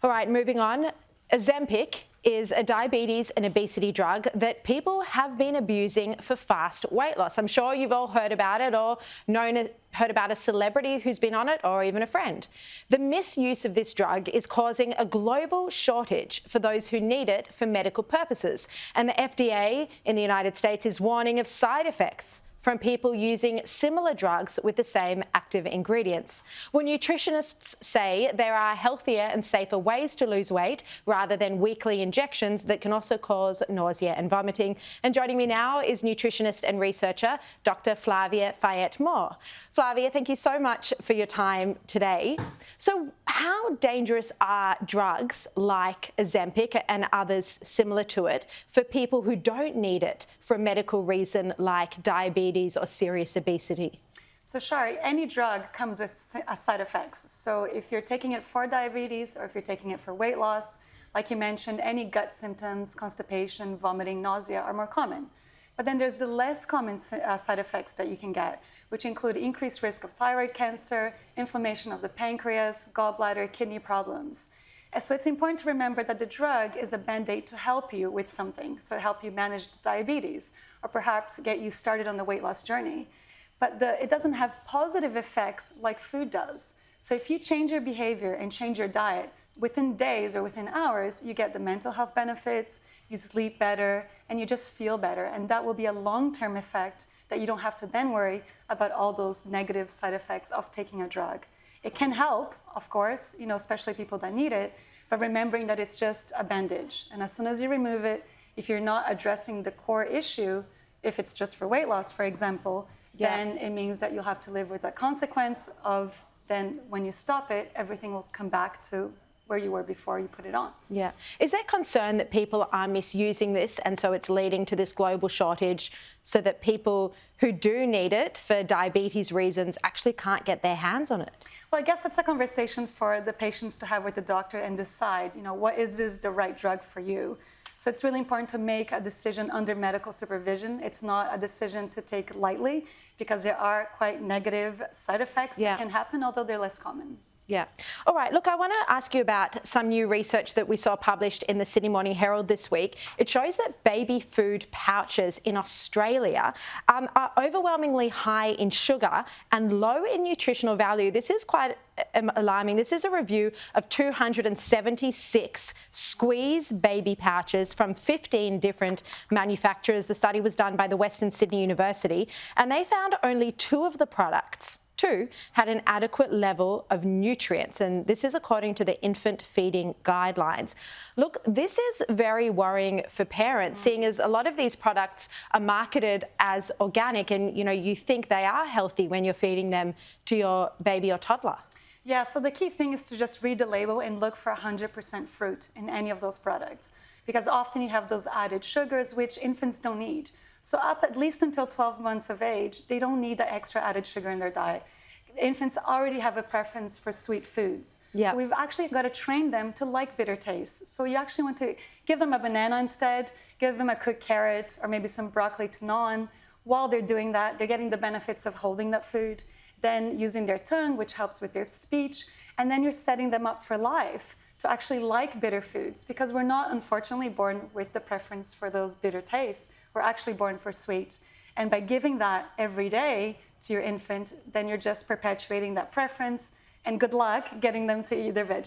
All right, moving on. Ozempic is a diabetes and obesity drug that people have been abusing for fast weight loss. I'm sure you've all heard about it or heard about a celebrity who's been on it or even a friend. The misuse of this drug is causing a global shortage for those who need it for medical purposes. And the FDA in the United States is warning of side effects from people using similar drugs with the same active ingredients. Well, nutritionists say there are healthier and safer ways to lose weight rather than weekly injections that can also cause nausea and vomiting. And joining me now is nutritionist and researcher, Dr. Flavia Fayette-Moore. Flavia, thank you so much for your time today. So how dangerous are drugs like Ozempic and others similar to it for people who don't need it for a medical reason like diabetes or serious obesity? So Sharri, any drug comes with side effects. So if you're taking it for diabetes or if you're taking it for weight loss, like you mentioned, any gut symptoms, constipation, vomiting, nausea are more common. But then there's the less common side effects that you can get, which include increased risk of thyroid cancer, inflammation of the pancreas, gallbladder, kidney problems. So it's important to remember that the drug is a band-aid to help you with something, so help you manage the diabetes or perhaps get you started on the weight loss journey. But it doesn't have positive effects like food does. So if you change your behavior and change your diet, within days or within hours, you get the mental health benefits, you sleep better, and you just feel better. And that will be a long-term effect that you don't have to then worry about all those negative side effects of taking a drug. It can help, of course, especially people that need it, but remembering that it's just a bandage. And as soon as you remove it, if you're not addressing the core issue, if it's just for weight loss, for example, then it means that you'll have to live with the consequence of then when you stop it, everything will come back to where you were before you put it on. Yeah. Is there concern that people are misusing this and so it's leading to this global shortage so that people who do need it for diabetes reasons actually can't get their hands on it? Well, I guess it's a conversation for the patients to have with the doctor and decide, what is the right drug for you? So it's really important to make a decision under medical supervision. It's not a decision to take lightly because there are quite negative side effects that can happen, although they're less common. Yeah. All right. Look, I want to ask you about some new research that we saw published in the Sydney Morning Herald this week. It shows that baby food pouches in Australia are overwhelmingly high in sugar and low in nutritional value. This is quite alarming. This is a review of 276 squeeze baby pouches from 15 different manufacturers. The study was done by the Western Sydney University, and they found only 2 of the products had an adequate level of nutrients, and this is according to the infant feeding guidelines. Look, this is very worrying for parents, seeing as a lot of these products are marketed as organic and, you think they are healthy when you're feeding them to your baby or toddler. Yeah, so the key thing is to just read the label and look for 100% fruit in any of those products, because often you have those added sugars, which infants don't need. So up at least until 12 months of age, they don't need the extra added sugar in their diet. Infants already have a preference for sweet foods. So we've actually got to train them to like bitter tastes. So you actually want to give them a banana instead, give them a cooked carrot or maybe some broccoli to gnaw on. While they're doing that, they're getting the benefits of holding that food, then using their tongue, which helps with their speech, and then you're setting them up for life to actually like bitter foods, because we're not, unfortunately, born with the preference for those bitter tastes. We're actually born for sweet. And by giving that every day to your infant, then you're just perpetuating that preference, and good luck getting them to eat their veggies.